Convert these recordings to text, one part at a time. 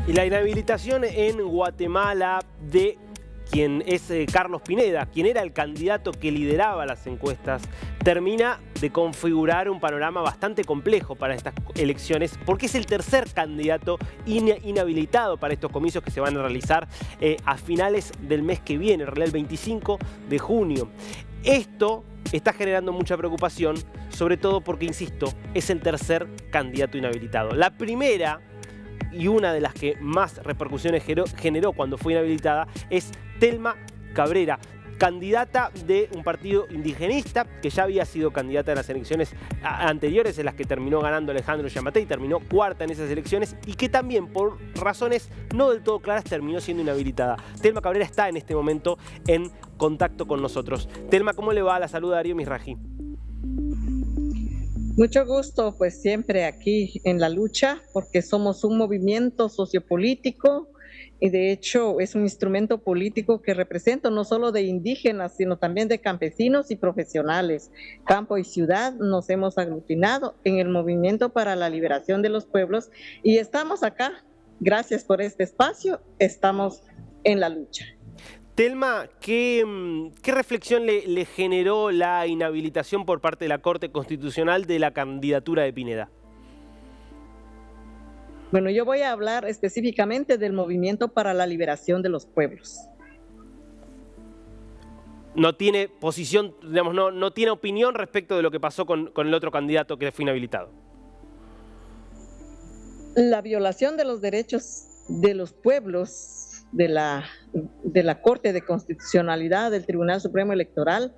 Y la inhabilitación en Guatemala de quien es Carlos Pineda, quien era el candidato que lideraba las encuestas, termina de configurar un panorama bastante complejo para estas elecciones, porque es el tercer candidato inhabilitado para estos comicios que se van a realizar a finales del mes que viene, en realidad el 25 de junio. Esto está generando mucha preocupación, sobre todo porque, insisto, es el tercer candidato inhabilitado. La primera y una de las que más repercusiones generó cuando fue inhabilitada es Telma Cabrera, candidata de un partido indigenista que ya había sido candidata en las elecciones anteriores, en las que terminó ganando Alejandro Giammattei, terminó cuarta en esas elecciones y que también por razones no del todo claras terminó siendo inhabilitada. Telma Cabrera está en este momento en contacto con nosotros. Telma, ¿cómo le va? La saluda Darío Mizrahi. Mucho gusto, pues siempre aquí en la lucha, porque somos un movimiento sociopolítico y de hecho es un instrumento político que representa no solo de indígenas, sino también de campesinos y profesionales. Campo y ciudad nos hemos aglutinado en el movimiento para la liberación de los pueblos y estamos acá. Gracias por este espacio, estamos en la lucha. Telma, ¿qué reflexión le generó la inhabilitación por parte de la Corte Constitucional de la candidatura de Pineda? Bueno, yo voy a hablar específicamente del movimiento para la liberación de los pueblos. No tiene posición, digamos, no tiene opinión respecto de lo que pasó con el otro candidato que fue inhabilitado. La violación de los derechos de los pueblos de la Corte de Constitucionalidad del Tribunal Supremo Electoral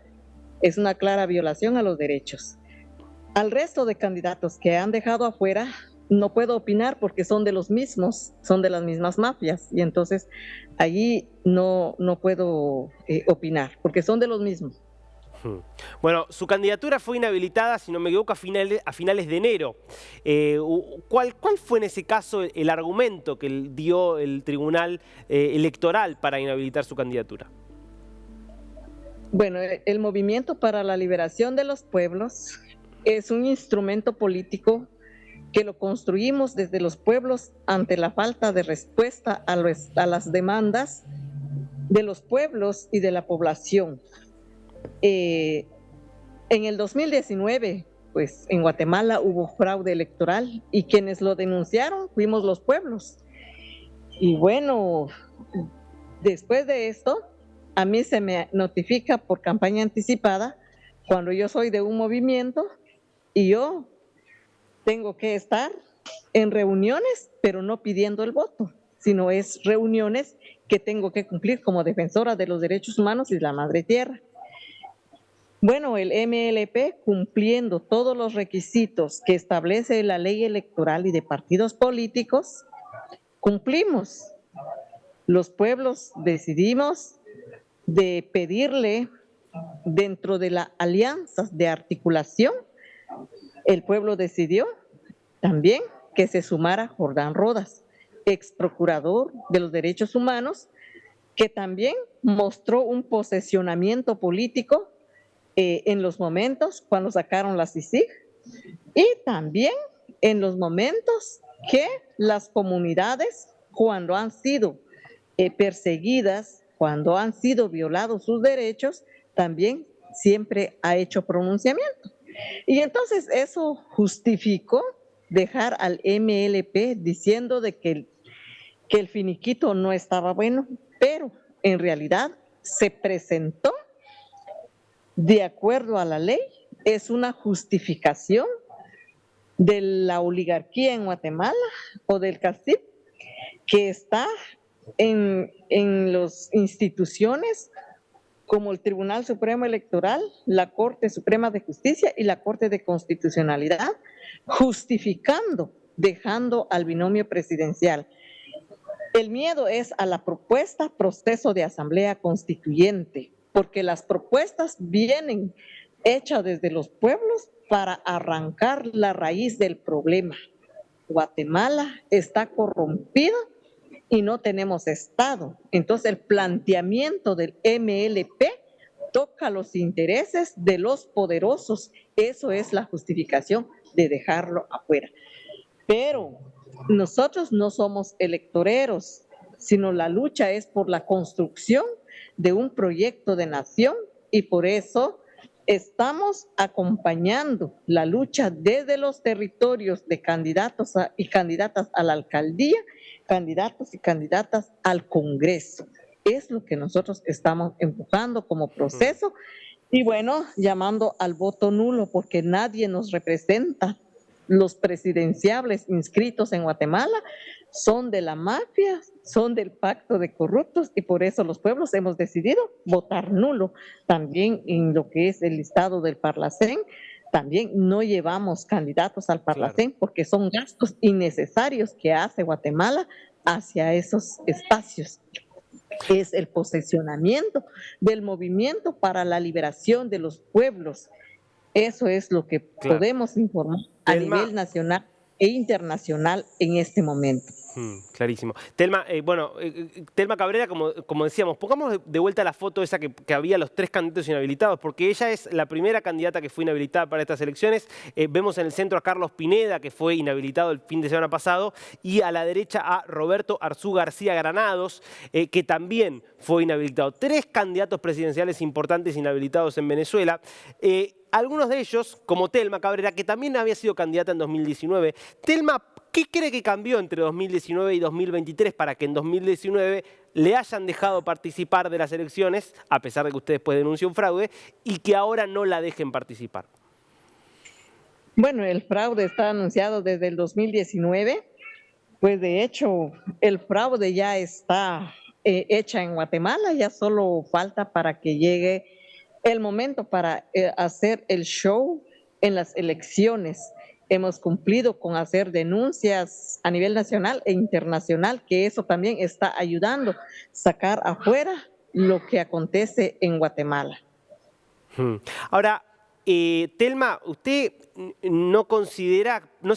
es una clara violación a los derechos. Al resto de candidatos que han dejado afuera, no puedo opinar porque son de los mismos, son de las mismas mafias, y entonces allí no puedo opinar porque son de los mismos. Bueno, su candidatura fue inhabilitada, si no me equivoco, a finales de enero. ¿Cuál fue en ese caso el argumento que dio el Tribunal Electoral para inhabilitar su candidatura? Bueno, el Movimiento para la Liberación de los Pueblos es un instrumento político que lo construimos desde los pueblos ante la falta de respuesta a las demandas de los pueblos y de la población. En el 2019, pues en Guatemala hubo fraude electoral y quienes lo denunciaron fuimos los pueblos. Y bueno, después de esto, a mí se me notifica por campaña anticipada cuando yo soy de un movimiento y yo tengo que estar en reuniones, pero no pidiendo el voto, sino es reuniones que tengo que cumplir como defensora de los derechos humanos y de la madre tierra. Bueno, el MLP, cumpliendo todos los requisitos que establece la ley electoral y de partidos políticos, cumplimos. Los pueblos decidimos de pedirle, dentro de las alianzas de articulación, el pueblo decidió también que se sumara Jordán Rodas, ex procurador de los derechos humanos, que también mostró un posicionamiento político en los momentos cuando sacaron la CICIG y también en los momentos que las comunidades, cuando han sido perseguidas, cuando han sido violados sus derechos, también siempre ha hecho pronunciamiento. Y entonces eso justificó dejar al MLP diciendo de que el finiquito no estaba bueno, pero en realidad se presentó de acuerdo a la ley, es una justificación de la oligarquía en Guatemala o del cacique que está en las instituciones como el Tribunal Supremo Electoral, la Corte Suprema de Justicia y la Corte de Constitucionalidad, justificando, dejando al binomio presidencial. El miedo es a la propuesta proceso de asamblea constituyente, porque las propuestas vienen hechas desde los pueblos para arrancar la raíz del problema. Guatemala está corrompida y no tenemos Estado. Entonces el planteamiento del MLP toca los intereses de los poderosos. Eso es la justificación de dejarlo afuera. Pero nosotros no somos electoreros, sino la lucha es por la construcción de un proyecto de nación y por eso estamos acompañando la lucha desde los territorios de candidatos y candidatas a la alcaldía, candidatos y candidatas al Congreso. Es lo que nosotros estamos empujando como proceso y bueno, llamando al voto nulo porque nadie nos representa. Los presidenciables inscritos en Guatemala son de la mafia, son del pacto de corruptos y por eso los pueblos hemos decidido votar nulo. También en lo que es el listado del Parlacén, también no llevamos candidatos al Parlacén porque son gastos innecesarios que hace Guatemala hacia esos espacios. Es el posicionamiento del movimiento para la liberación de los pueblos. Eso es lo que podemos informar a nivel nacional e internacional en este momento. Clarísimo. Telma, Telma Cabrera, como decíamos, pongamos de vuelta la foto esa que había los 3 candidatos inhabilitados, porque ella es la primera candidata que fue inhabilitada para estas elecciones. Vemos en el centro a Carlos Pineda, que fue inhabilitado el fin de semana pasado, y a la derecha a Roberto Arzú García Granados, que también fue inhabilitado. 3 candidatos presidenciales importantes inhabilitados en Venezuela. Algunos de ellos, como Telma Cabrera, que también había sido candidata en 2019. Telma, ¿qué cree que cambió entre 2019 y 2023 para que en 2019 le hayan dejado participar de las elecciones, a pesar de que usted después denunció un fraude, y que ahora no la dejen participar? Bueno, el fraude está anunciado desde el 2019. Pues de hecho, el fraude ya está hecha en Guatemala, ya solo falta para que llegue el momento para hacer el show en las elecciones. Hemos cumplido con hacer denuncias a nivel nacional e internacional, que eso también está ayudando a sacar afuera lo que acontece en Guatemala. Ahora, Telma, ¿usted no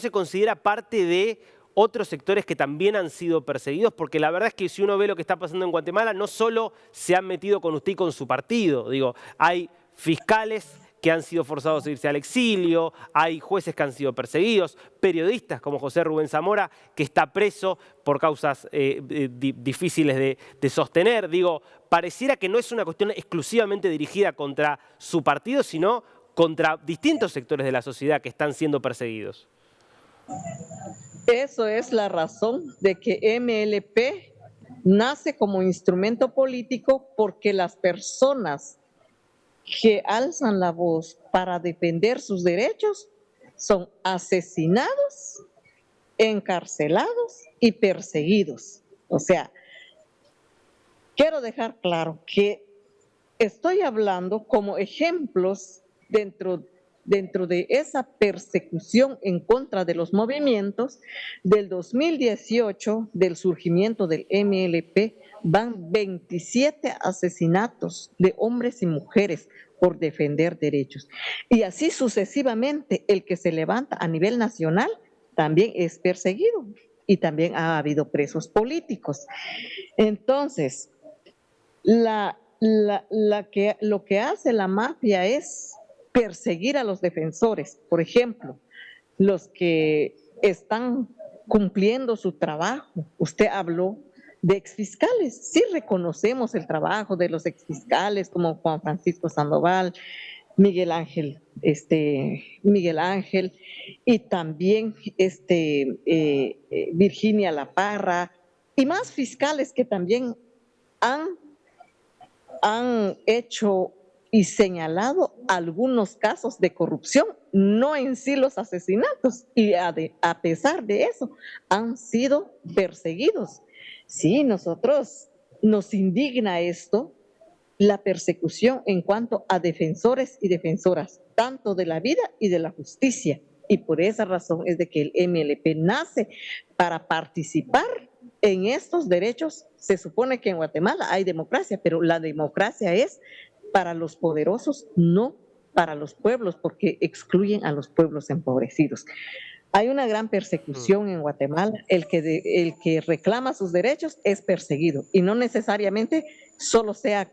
se considera parte de otros sectores que también han sido perseguidos? Porque la verdad es que si uno ve lo que está pasando en Guatemala, no solo se han metido con usted y con su partido. Digo, hay fiscales que han sido forzados a irse al exilio, hay jueces que han sido perseguidos, periodistas como José Rubén Zamora, que está preso por causas difíciles de sostener. Digo, pareciera que no es una cuestión exclusivamente dirigida contra su partido, sino contra distintos sectores de la sociedad que están siendo perseguidos. Eso es la razón de que MLP nace como instrumento político, porque las personas que alzan la voz para defender sus derechos son asesinados, encarcelados y perseguidos. O sea, quiero dejar claro que estoy hablando como ejemplos dentro de esa persecución en contra de los movimientos. Del 2018, del surgimiento del MLP, van 27 asesinatos de hombres y mujeres por defender derechos. Y así sucesivamente, el que se levanta a nivel nacional también es perseguido y también ha habido presos políticos. Entonces, lo que hace la mafia es perseguir a los defensores. Por ejemplo, los que están cumpliendo su trabajo. Usted habló de exfiscales. Sí reconocemos el trabajo de los exfiscales como Juan Francisco Sandoval, Miguel Ángel, y también Virginia La Parra, y más fiscales que también han hecho y señalado algunos casos de corrupción, no en sí los asesinatos, y a pesar de eso han sido perseguidos. Sí, nosotros nos indigna esto, la persecución en cuanto a defensores y defensoras, tanto de la vida y de la justicia, y por esa razón es de que el MLP nace para participar en estos derechos. Se supone que en Guatemala hay democracia, pero la democracia es para los poderosos, no para los pueblos, porque excluyen a los pueblos empobrecidos. Hay una gran persecución en Guatemala. El que reclama sus derechos es perseguido, y no necesariamente solo sea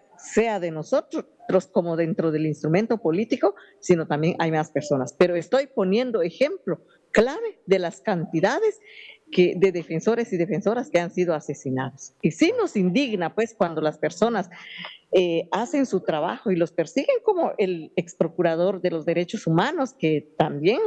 de nosotros como dentro del instrumento político, sino también hay más personas. Pero estoy poniendo ejemplo clave de las cantidades de defensores y defensoras que han sido asesinados. Y sí nos indigna, pues, cuando las personas hacen su trabajo y los persiguen, como el ex procurador de los derechos humanos, que también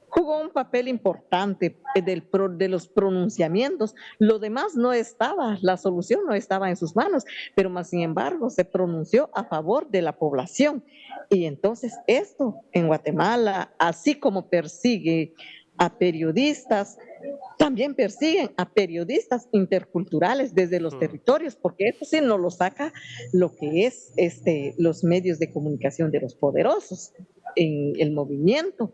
jugó un papel importante de los pronunciamientos. Lo demás no estaba, la solución no estaba en sus manos, pero más sin embargo se pronunció a favor de la población. Y entonces esto en Guatemala, así como persigue a periodistas, también persiguen a periodistas interculturales desde los territorios, porque eso sí no lo saca lo que es los medios de comunicación de los poderosos en el movimiento.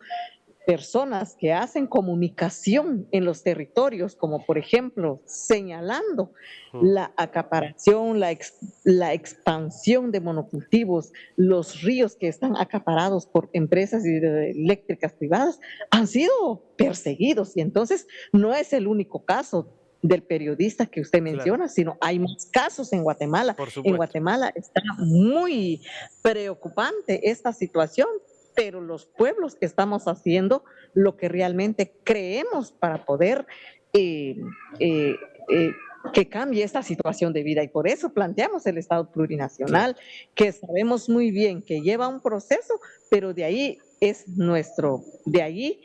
Personas que hacen comunicación en los territorios, como por ejemplo señalando la acaparación, la expansión de monocultivos, los ríos que están acaparados por empresas hidroeléctricas privadas, han sido perseguidos. Y entonces no es el único caso del periodista que usted menciona, claro, sino hay más casos en Guatemala. En Guatemala está muy preocupante esta situación, pero los pueblos estamos haciendo lo que realmente creemos para poder que cambie esta situación de vida, y por eso planteamos el Estado plurinacional, que sabemos muy bien que lleva un proceso, pero de ahí es nuestro, de ahí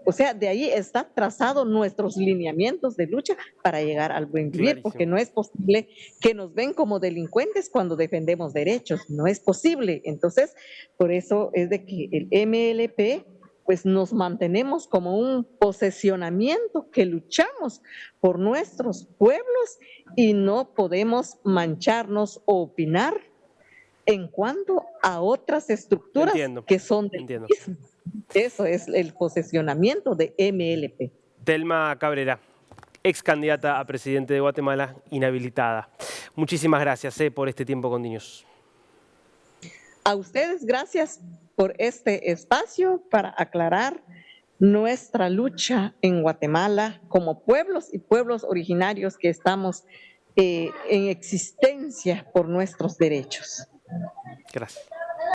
o sea, de ahí está trazado nuestros lineamientos de lucha para llegar al buen vivir. Clarísimo. Porque no es posible que nos ven como delincuentes cuando defendemos derechos, no es posible. Entonces, por eso es de que el MLP, pues nos mantenemos como un posesionamiento que luchamos por nuestros pueblos y no podemos mancharnos o opinar en cuanto a otras estructuras que son del mismo. Eso es el posesionamiento de MLP. Telma Cabrera, ex candidata a presidente de Guatemala, inhabilitada. Muchísimas gracias por este tiempo con DNews. A ustedes, gracias por este espacio para aclarar nuestra lucha en Guatemala como pueblos y pueblos originarios que estamos en existencia por nuestros derechos. Gracias.